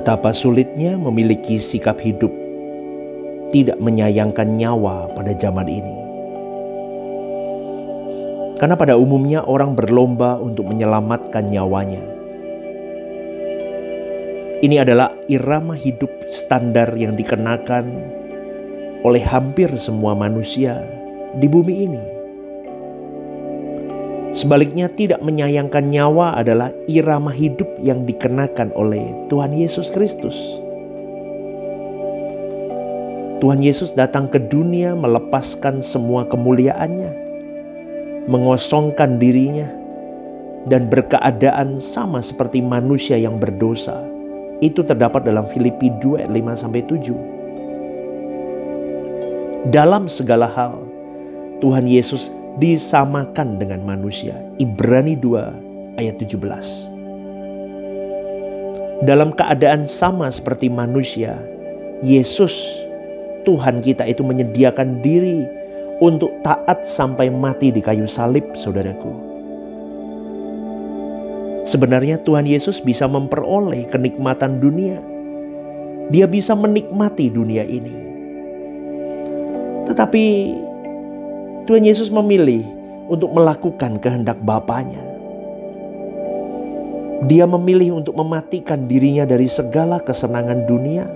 Betapa sulitnya memiliki sikap hidup tidak menyayangkan nyawa pada zaman ini. Karena pada umumnya orang berlomba untuk menyelamatkan nyawanya. Ini adalah irama hidup standar yang dikenakan oleh hampir semua manusia di bumi ini. Sebaliknya, tidak menyayangkan nyawa adalah irama hidup yang dikenakan oleh Tuhan Yesus Kristus. Tuhan Yesus datang ke dunia melepaskan semua kemuliaannya, mengosongkan dirinya, dan berkeadaan sama seperti manusia yang berdosa. Itu terdapat dalam Filipi 2 ayat 5-7. Dalam segala hal, Tuhan Yesus disamakan dengan manusia. Ibrani 2 ayat 17. Dalam keadaan sama seperti manusia, Yesus Tuhan kita itu menyediakan diri untuk taat sampai mati di kayu salib, saudaraku. Sebenarnya Tuhan Yesus bisa memperoleh kenikmatan dunia. Dia bisa menikmati dunia ini. Tetapi Tuhan Yesus memilih untuk melakukan kehendak Bapanya. Dia memilih untuk mematikan dirinya dari segala kesenangan dunia.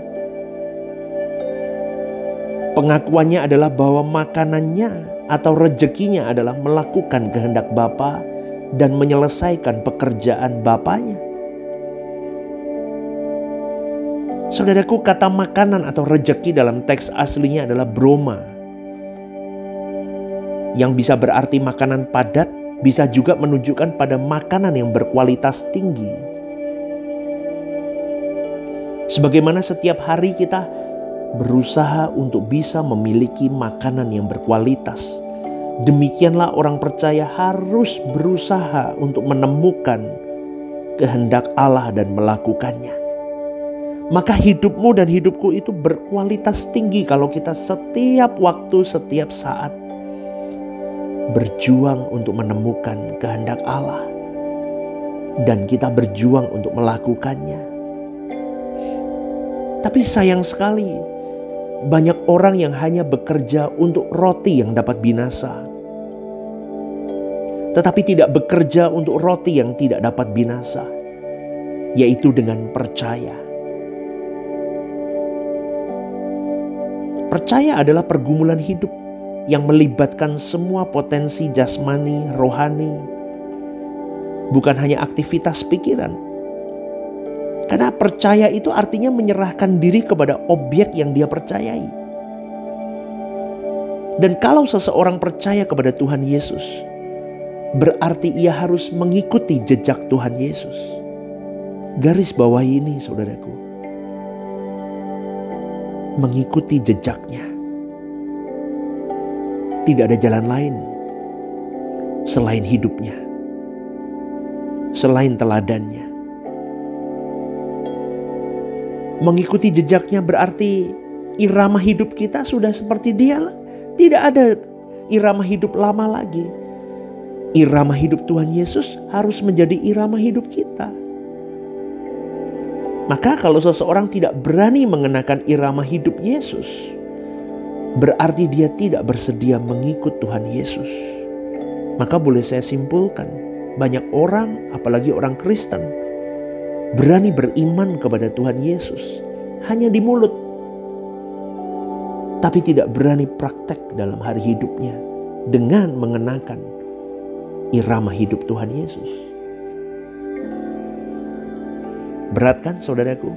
Pengakuannya adalah bahwa makanannya atau rezekinya adalah melakukan kehendak Bapa dan menyelesaikan pekerjaan Bapanya. Saudaraku, kata makanan atau rezeki dalam teks aslinya adalah broma, yang bisa berarti makanan padat, bisa juga menunjukkan pada makanan yang berkualitas tinggi. Sebagaimana setiap hari kita berusaha untuk bisa memiliki makanan yang berkualitas, demikianlah orang percaya harus berusaha untuk menemukan kehendak Allah dan melakukannya. Maka hidupmu dan hidupku itu berkualitas tinggi kalau kita setiap waktu, setiap saat berjuang untuk menemukan kehendak Allah, dan kita berjuang untuk melakukannya. Tapi sayang sekali, banyak orang yang hanya bekerja untuk roti yang dapat binasa, tetapi tidak bekerja untuk roti yang tidak dapat binasa, yaitu dengan percaya. Percaya adalah pergumulan hidup yang melibatkan semua potensi jasmani, rohani, bukan hanya aktivitas pikiran. Karena percaya itu artinya menyerahkan diri kepada objek yang dia percayai. Dan kalau seseorang percaya kepada Tuhan Yesus, berarti ia harus mengikuti jejak Tuhan Yesus. Garis bawahi ini, saudaraku. Mengikuti jejaknya. Tidak ada jalan lain selain hidupnya, selain teladannya. Mengikuti jejaknya berarti irama hidup kita sudah seperti dia. Tidak ada irama hidup lama lagi. Irama hidup Tuhan Yesus harus menjadi irama hidup kita. Maka kalau seseorang tidak berani mengenakan irama hidup Yesus, berarti dia tidak bersedia mengikut Tuhan Yesus. Maka boleh saya simpulkan, banyak orang, apalagi orang Kristen, berani beriman kepada Tuhan Yesus hanya di mulut, tapi tidak berani praktek dalam hari hidupnya dengan mengenakan irama hidup Tuhan Yesus. Berat kan, saudaraku?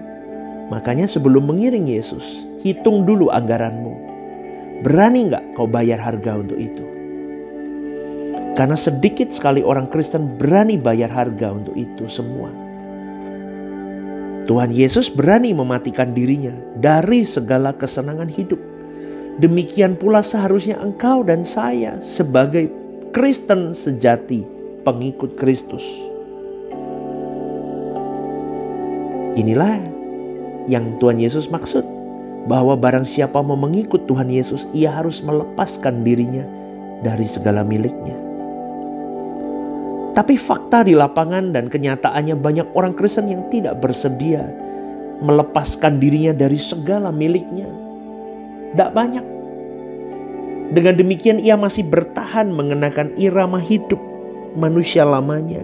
Makanya sebelum mengiring Yesus, hitung dulu anggaranmu. Berani gak kau bayar harga untuk itu? Karena sedikit sekali orang Kristen berani bayar harga untuk itu semua. Tuhan Yesus berani mematikan dirinya dari segala kesenangan hidup. Demikian pula seharusnya engkau dan saya sebagai Kristen sejati, pengikut Kristus. Inilah yang Tuhan Yesus maksud, bahwa barang siapa mau mengikut Tuhan Yesus, ia harus melepaskan dirinya dari segala miliknya. Tapi fakta di lapangan dan kenyataannya banyak orang Kristen yang tidak bersedia melepaskan dirinya dari segala miliknya? Tidak banyak. Dengan demikian ia masih bertahan mengenakan irama hidup manusia lamanya,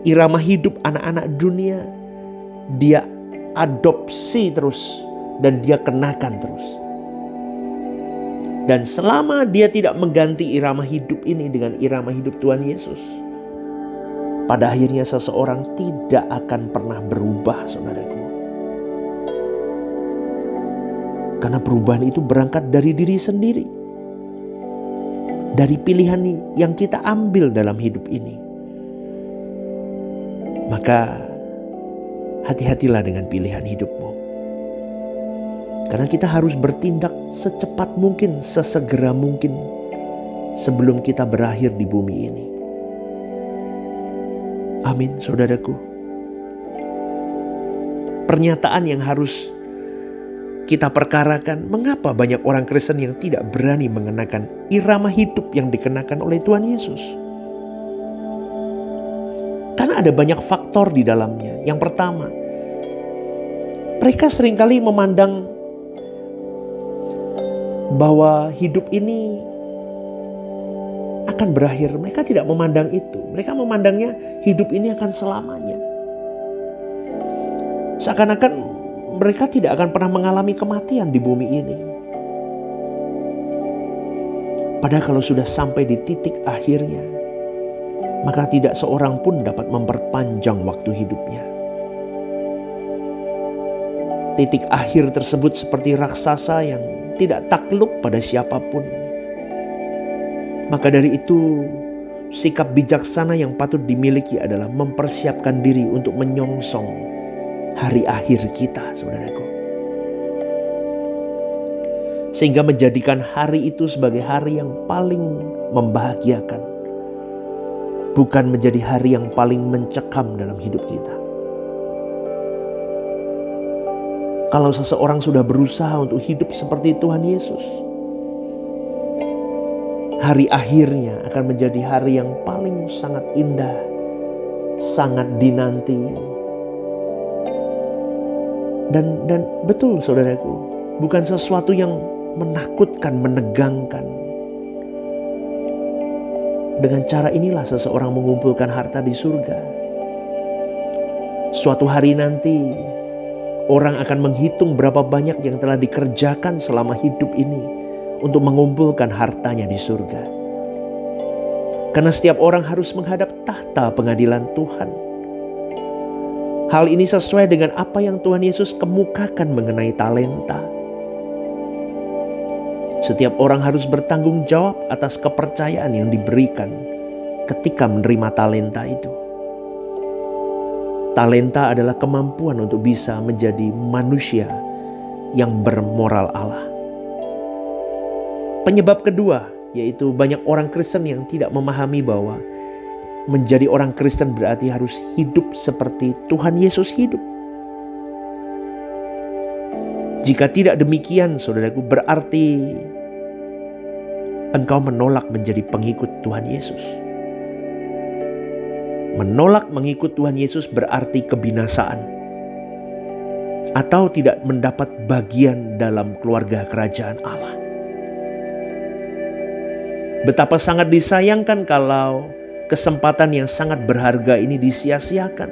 irama hidup anak-anak dunia. Dia adopsi terus dan dia kenakan terus. Dan selama dia tidak mengganti irama hidup ini dengan irama hidup Tuhan Yesus, pada akhirnya seseorang tidak akan pernah berubah, saudaraku. Karena perubahan itu berangkat dari diri sendiri, dari pilihan yang kita ambil dalam hidup ini. Maka hati-hatilah dengan pilihan hidupmu. Karena kita harus bertindak secepat mungkin, sesegera mungkin sebelum kita berakhir di bumi ini. Amin, saudaraku. Pernyataan yang harus kita perkarakan, mengapa banyak orang Kristen yang tidak berani mengenakan irama hidup yang dikenakan oleh Tuhan Yesus? Karena ada banyak faktor di dalamnya. Yang pertama, mereka seringkali memandang bahwa hidup ini akan berakhir. Mereka tidak memandang itu. Mereka memandangnya hidup ini akan selamanya. Seakan-akan mereka tidak akan pernah mengalami kematian di bumi ini. Padahal kalau sudah sampai di titik akhirnya, maka tidak seorang pun dapat memperpanjang waktu hidupnya. Titik akhir tersebut seperti raksasa yang tidak takluk pada siapapun. Maka dari itu, sikap bijaksana yang patut dimiliki adalah mempersiapkan diri untuk menyongsong hari akhir kita, saudaraku. Sehingga menjadikan hari itu sebagai hari yang paling membahagiakan, bukan menjadi hari yang paling mencekam dalam hidup kita. Kalau seseorang sudah berusaha untuk hidup seperti Tuhan Yesus, hari akhirnya akan menjadi hari yang paling sangat indah, sangat dinanti. Dan betul, saudaraku, bukan sesuatu yang menakutkan, menegangkan. Dengan cara inilah seseorang mengumpulkan harta di surga. Suatu hari nanti, orang akan menghitung berapa banyak yang telah dikerjakan selama hidup ini untuk mengumpulkan hartanya di surga. Karena setiap orang harus menghadap tahta pengadilan Tuhan. Hal ini sesuai dengan apa yang Tuhan Yesus kemukakan mengenai talenta. Setiap orang harus bertanggung jawab atas kepercayaan yang diberikan ketika menerima talenta itu. Talenta adalah kemampuan untuk bisa menjadi manusia yang bermoral Allah. Penyebab kedua, yaitu banyak orang Kristen yang tidak memahami bahwa menjadi orang Kristen berarti harus hidup seperti Tuhan Yesus hidup. Jika tidak demikian, saudaraku, berarti engkau menolak menjadi pengikut Tuhan Yesus. Menolak mengikut Tuhan Yesus berarti kebinasaan, atau tidak mendapat bagian dalam keluarga kerajaan Allah. Betapa sangat disayangkan kalau kesempatan yang sangat berharga ini disia-siakan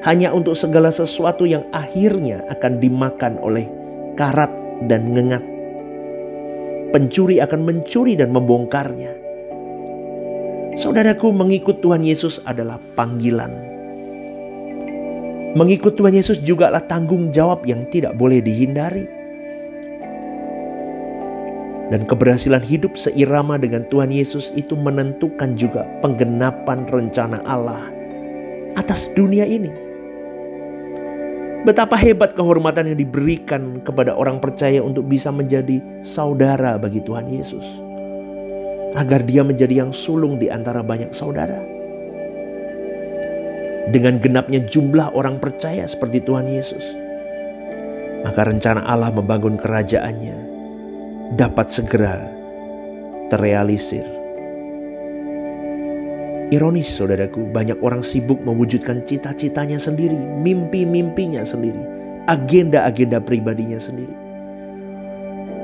hanya untuk segala sesuatu yang akhirnya akan dimakan oleh karat dan ngengat. Pencuri akan mencuri dan membongkarnya. Saudaraku, mengikut Tuhan Yesus adalah panggilan. Mengikut Tuhan Yesus juga adalah tanggung jawab yang tidak boleh dihindari. Dan keberhasilan hidup seirama dengan Tuhan Yesus itu menentukan juga penggenapan rencana Allah atas dunia ini. Betapa hebat kehormatan yang diberikan kepada orang percaya untuk bisa menjadi saudara bagi Tuhan Yesus, agar dia menjadi yang sulung di antara banyak saudara. Dengan genapnya jumlah orang percaya seperti Tuhan Yesus, maka rencana Allah membangun kerajaannya dapat segera terrealisir. Ironis, saudaraku, banyak orang sibuk mewujudkan cita-citanya sendiri, mimpi-mimpinya sendiri, agenda-agenda pribadinya sendiri.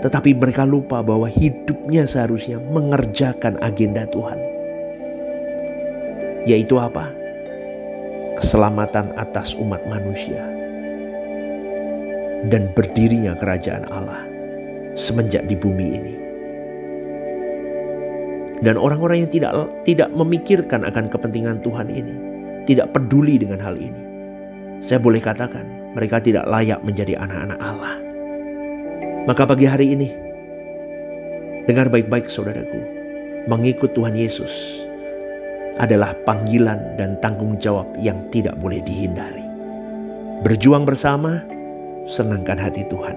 Tetapi mereka lupa bahwa hidupnya seharusnya mengerjakan agenda Tuhan. Yaitu apa? Keselamatan atas umat manusia. Dan berdirinya kerajaan Allah semenjak di bumi ini. Dan orang-orang yang tidak memikirkan akan kepentingan Tuhan ini, tidak peduli dengan hal ini, saya boleh katakan mereka tidak layak menjadi anak-anak Allah. Maka pagi hari ini, dengar baik-baik saudaraku, mengikut Tuhan Yesus adalah panggilan dan tanggung jawab yang tidak boleh dihindari. Berjuang bersama, senangkan hati Tuhan,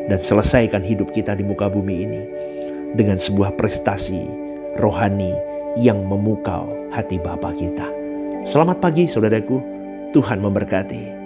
dan selesaikan hidup kita di muka bumi ini dengan sebuah prestasi rohani yang memukau hati Bapa kita. Selamat pagi saudaraku, Tuhan memberkati.